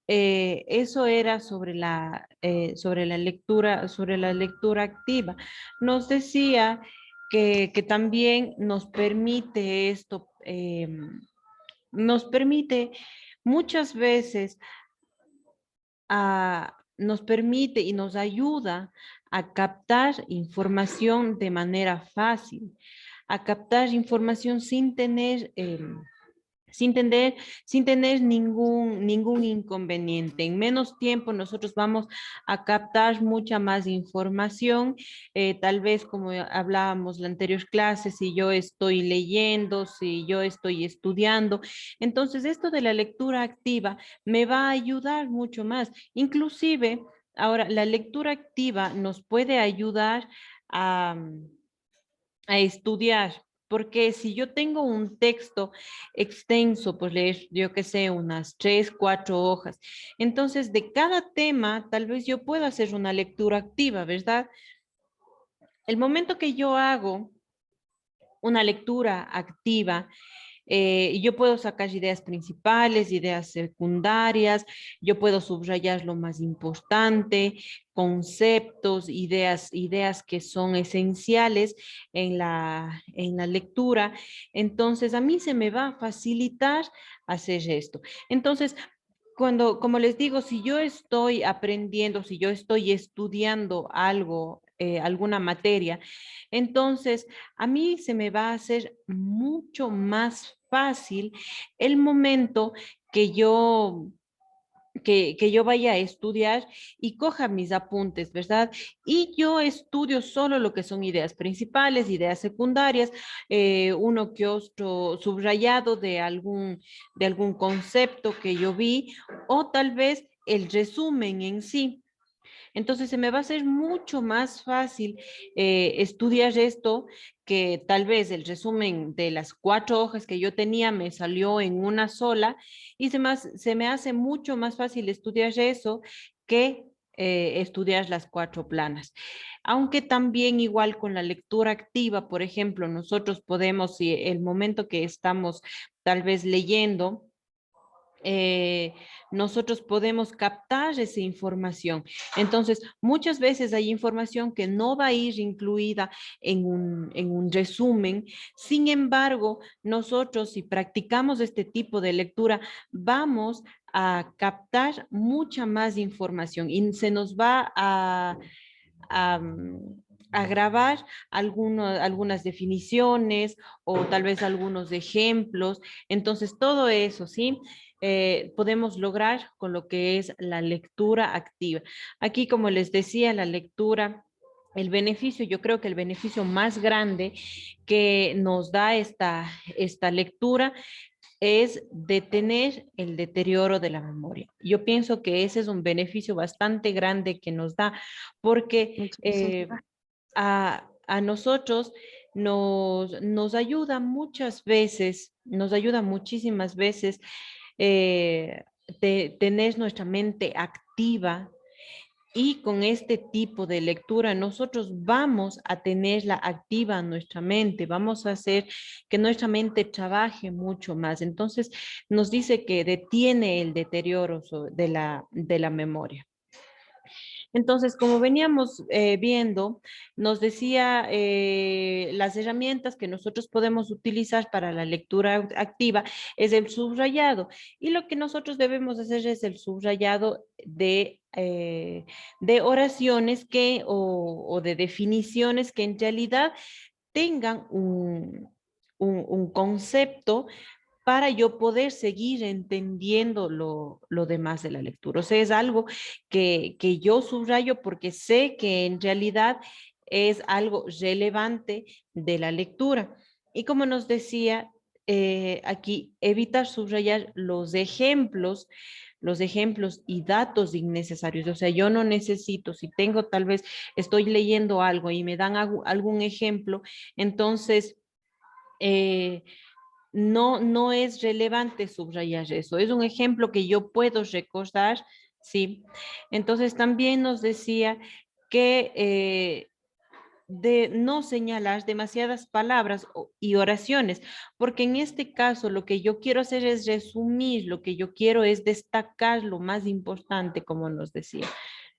eso era sobre la lectura activa. Nos decía que también nos permite esto, nos permite muchas veces nos permite y nos ayuda a captar información de manera fácil, a captar información sin tener, sin tener ningún inconveniente. En menos tiempo nosotros vamos a captar mucha más información. Tal vez como hablábamos en la anterior clase, si yo estoy leyendo, si yo estoy estudiando. Entonces, esto de la lectura activa me va a ayudar mucho más. Inclusive, ahora, la lectura activa nos puede ayudar a a estudiar, porque si yo tengo un texto extenso, pues leer, yo qué sé, unas 3, 4 hojas, entonces de cada tema tal vez yo pueda hacer una lectura activa, ¿verdad? El momento que yo hago una lectura activa, yo puedo sacar ideas principales, ideas secundarias, yo puedo subrayar lo más importante, conceptos, ideas que son esenciales en la lectura. Entonces, a mí se me va a facilitar hacer esto. Entonces, como les digo, si yo estoy aprendiendo, si yo estoy estudiando algo, alguna materia, entonces a mí se me va a hacer mucho más fácil el momento que yo que yo vaya a estudiar y coja mis apuntes, ¿verdad? Y yo estudio solo lo que son ideas principales, ideas secundarias, uno que otro subrayado de algún concepto que yo vi, o tal vez el resumen en sí. Entonces se me va a hacer mucho más fácil estudiar esto que tal vez el resumen de las 4 hojas que yo tenía me salió en una sola y se me hace mucho más fácil estudiar eso que estudiar las 4 planas. Aunque también igual con la lectura activa, por ejemplo, nosotros podemos, si el momento que estamos tal vez leyendo, eh, nosotros podemos captar esa información. Entonces, muchas veces hay información que no va a ir incluida en un resumen. Sin embargo, nosotros si practicamos este tipo de lectura, vamos a captar mucha más información y se nos va a, a grabar algunas definiciones o tal vez algunos ejemplos. Entonces, todo eso, ¿sí? Podemos lograr con lo que es la lectura activa. Aquí, como les decía, la lectura, el beneficio, yo creo que el beneficio más grande que nos da esta lectura es detener el deterioro de la memoria. Yo pienso que ese es un beneficio bastante grande que nos da, porque Muchísimo. a nosotros nos ayuda muchas veces, nos ayuda muchísimas veces eh, tener nuestra mente activa y con este tipo de lectura nosotros vamos a tenerla activa en nuestra mente, vamos a hacer que nuestra mente trabaje mucho más. Entonces nos dice que detiene el deterioro de la memoria. Entonces, como veníamos viendo, nos decía las herramientas que nosotros podemos utilizar para la lectura activa es el subrayado. Y lo que nosotros debemos hacer es el subrayado de oraciones o de definiciones que en realidad tengan un concepto para yo poder seguir entendiendo lo demás de la lectura. O sea, es algo que yo subrayo porque sé que en realidad es algo relevante de la lectura. Y como nos decía aquí, evitar subrayar los ejemplos y datos innecesarios. O sea, yo no necesito, si tengo tal vez, estoy leyendo algo y me dan algún ejemplo, entonces no es relevante subrayar eso. Es un ejemplo que yo puedo recordar, ¿sí? Entonces también nos decía que de no señalar demasiadas palabras y oraciones, porque en este caso lo que yo quiero hacer es resumir, lo que yo quiero es destacar lo más importante, como nos decía.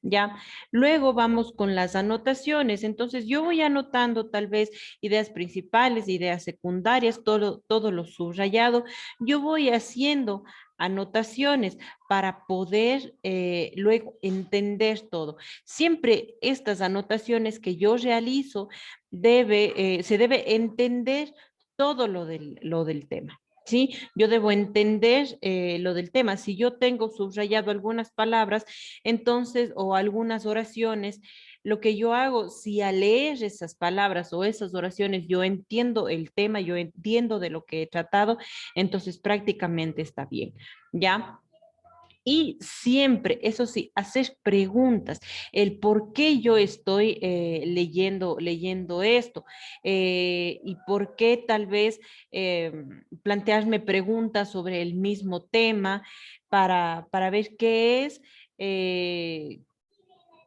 Ya, luego vamos con las anotaciones. Entonces yo voy anotando tal vez ideas principales, ideas secundarias, todo lo subrayado. Yo voy haciendo anotaciones para poder luego entender todo. Siempre estas anotaciones que yo realizo se debe entender todo lo del tema. ¿Sí? Yo debo entender lo del tema. Si yo tengo subrayado algunas palabras, entonces, o algunas oraciones, lo que yo hago, si al leer esas palabras o esas oraciones yo entiendo el tema, yo entiendo de lo que he tratado, entonces prácticamente está bien, ¿ya? Y siempre, eso sí, hacer preguntas, el por qué yo estoy leyendo esto y por qué tal vez plantearme preguntas sobre el mismo tema para ver qué es, eh,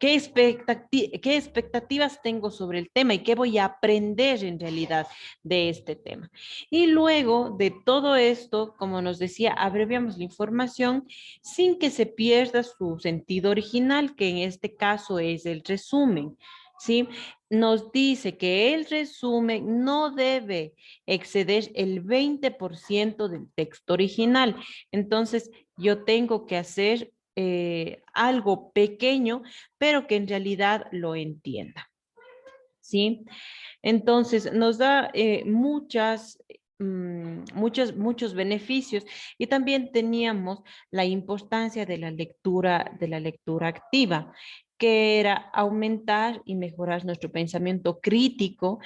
qué expectativas tengo sobre el tema y qué voy a aprender en realidad de este tema. Y luego de todo esto, como nos decía, abreviamos la información sin que se pierda su sentido original, que en este caso es el resumen. ¿Sí? Nos dice que el resumen no debe exceder el 20% del texto original. Entonces, yo tengo que hacer algo pequeño pero que en realidad lo entienda. ¿Sí? Entonces, nos da muchos beneficios y también teníamos la importancia de la lectura activa, que era aumentar y mejorar nuestro pensamiento crítico,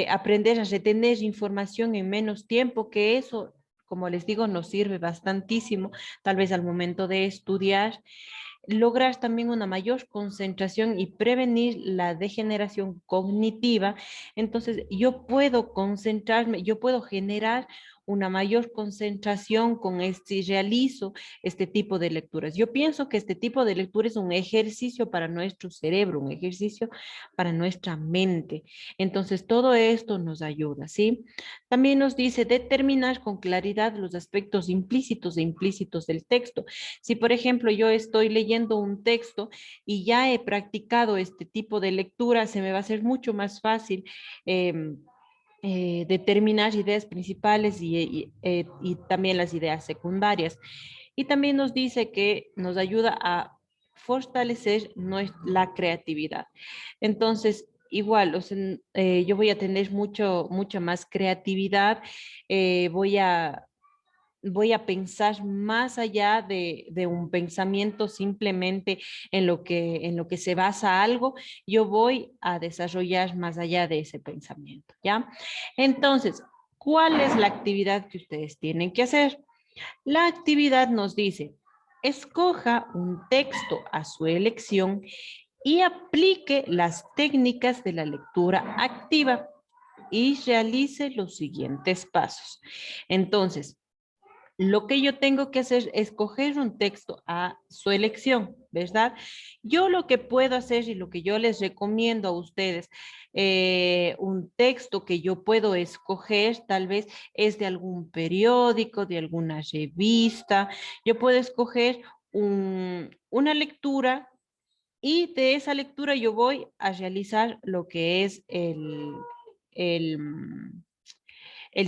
aprender a retener información en menos tiempo, que eso, como les digo, nos sirve bastantísimo, tal vez al momento de estudiar lograr también una mayor concentración y prevenir la degeneración cognitiva. Entonces, yo puedo concentrarme, yo puedo generar una mayor concentración con este, realizo este tipo de lecturas. Yo pienso que este tipo de lectura es un ejercicio para nuestro cerebro, un ejercicio para nuestra mente. Entonces, todo esto nos ayuda, ¿sí? También nos dice determinar con claridad los aspectos implícitos e implícitos del texto. Si, por ejemplo, yo estoy leyendo un texto y ya he practicado este tipo de lectura, se me va a hacer mucho más fácil determinar ideas principales y también las ideas secundarias. Y también nos dice que nos ayuda a fortalecer la creatividad. Entonces, igual, o sea, yo voy a tener mucha más creatividad, voy a pensar más allá de un pensamiento simplemente en lo que se basa algo, yo voy a desarrollar más allá de ese pensamiento, ¿ya? Entonces, ¿cuál es la actividad que ustedes tienen que hacer? La actividad nos dice, escoja un texto a su elección y aplique las técnicas de la lectura activa y realice los siguientes pasos. Entonces, lo que yo tengo que hacer es escoger un texto a su elección, ¿verdad? Yo lo que puedo hacer y lo que yo les recomiendo a ustedes, un texto que yo puedo escoger tal vez es de algún periódico, de alguna revista. Yo puedo escoger una lectura y de esa lectura yo voy a realizar lo que es el, el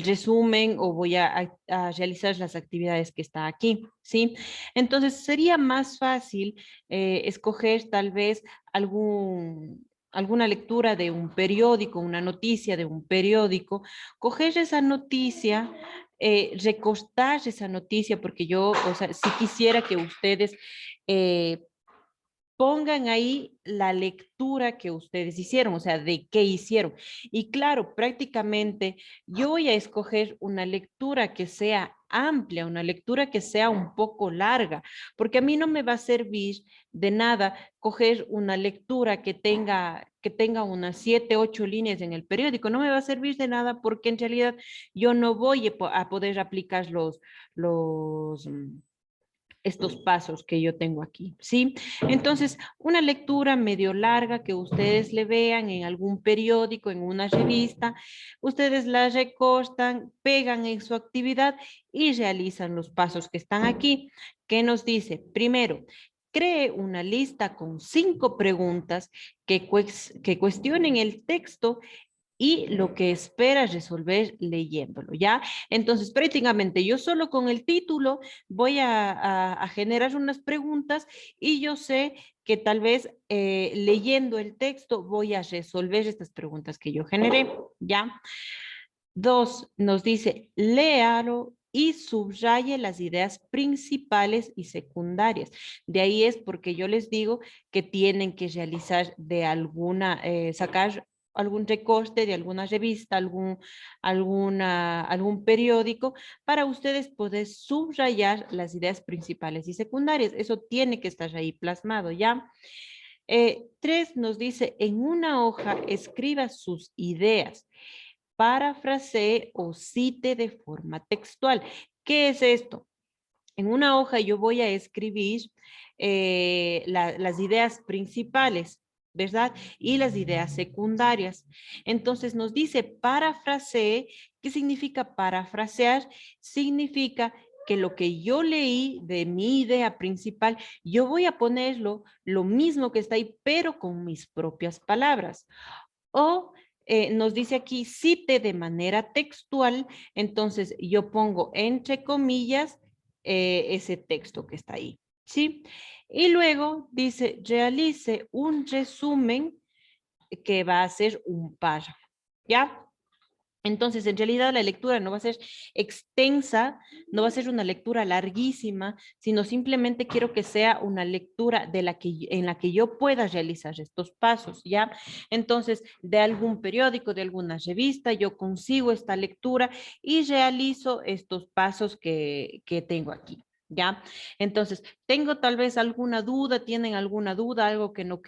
resumen o voy a realizar las actividades que está aquí, ¿sí? Entonces sería más fácil escoger tal vez alguna lectura de un periódico, una noticia de un periódico, coger esa noticia, recortar esa noticia, porque yo, o sea, si quisiera que ustedes pongan ahí la lectura que ustedes hicieron, o sea, de qué hicieron. Y claro, prácticamente yo voy a escoger una lectura que sea amplia, una lectura que sea un poco larga, porque a mí no me va a servir de nada coger una lectura que tenga unas 7, 8 líneas en el periódico, no me va a servir de nada porque en realidad yo no voy a poder aplicar los estos pasos que yo tengo aquí, ¿sí? Entonces, una lectura medio larga que ustedes le vean en algún periódico, en una revista, ustedes la recortan, pegan en su actividad y realizan los pasos que están aquí. ¿Qué nos dice? Primero, cree una lista con 5 preguntas que cuestionen el texto y lo que esperas resolver leyéndolo, ¿ya? Entonces, prácticamente yo solo con el título voy a generar unas preguntas y yo sé que tal vez leyendo el texto voy a resolver estas preguntas que yo generé, ¿ya? 2, nos dice, léalo y subraye las ideas principales y secundarias. De ahí es porque yo les digo que tienen que realizar de alguna, sacar algún recorte de alguna revista, algún periódico, para ustedes poder subrayar las ideas principales y secundarias. Eso tiene que estar ahí plasmado, ¿ya? 3 nos dice, en una hoja escriba sus ideas, parafrasee o cite de forma textual. ¿Qué es esto? En una hoja yo voy a escribir las ideas principales, ¿verdad? Y las ideas secundarias. Entonces nos dice parafrasee. ¿Qué significa parafrasear? Significa que lo que yo leí de mi idea principal, yo voy a ponerlo lo mismo que está ahí, pero con mis propias palabras. O nos dice aquí, cite de manera textual, entonces yo pongo entre comillas ese texto que está ahí, ¿sí? Y luego dice, realice un resumen que va a ser un párrafo, ¿ya? Entonces, en realidad la lectura no va a ser extensa, no va a ser una lectura larguísima, sino simplemente quiero que sea una lectura en la que yo pueda realizar estos pasos, ¿ya? Entonces, de algún periódico, de alguna revista, yo consigo esta lectura y realizo estos pasos que tengo aquí. ¿Ya? Entonces, tengo tal vez alguna duda, ¿tienen alguna duda, algo que no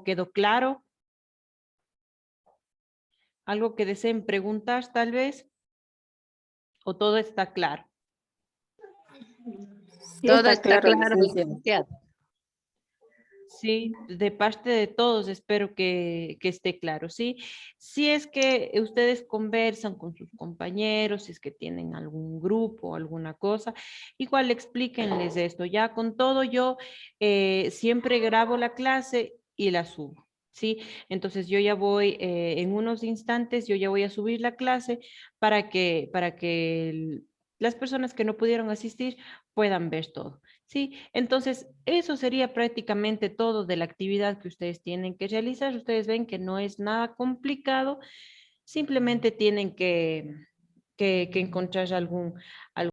quedó claro? ¿Algo que deseen preguntar tal vez? ¿O todo está claro? Sí, Todo está está claro, claro, licenciada. licenciado. Sí, de parte de todos espero que esté claro, ¿sí? Si es que ustedes conversan con sus compañeros, si es que tienen algún grupo o alguna cosa, igual explíquenles esto. Ya con todo yo siempre grabo la clase y la subo, ¿sí? Entonces yo ya voy, en unos instantes, yo ya voy a subir la clase para que las personas que no pudieron asistir puedan ver todo. Sí, entonces eso sería prácticamente todo de la actividad que ustedes tienen que realizar. Ustedes ven que no es nada complicado, simplemente tienen que encontrar algún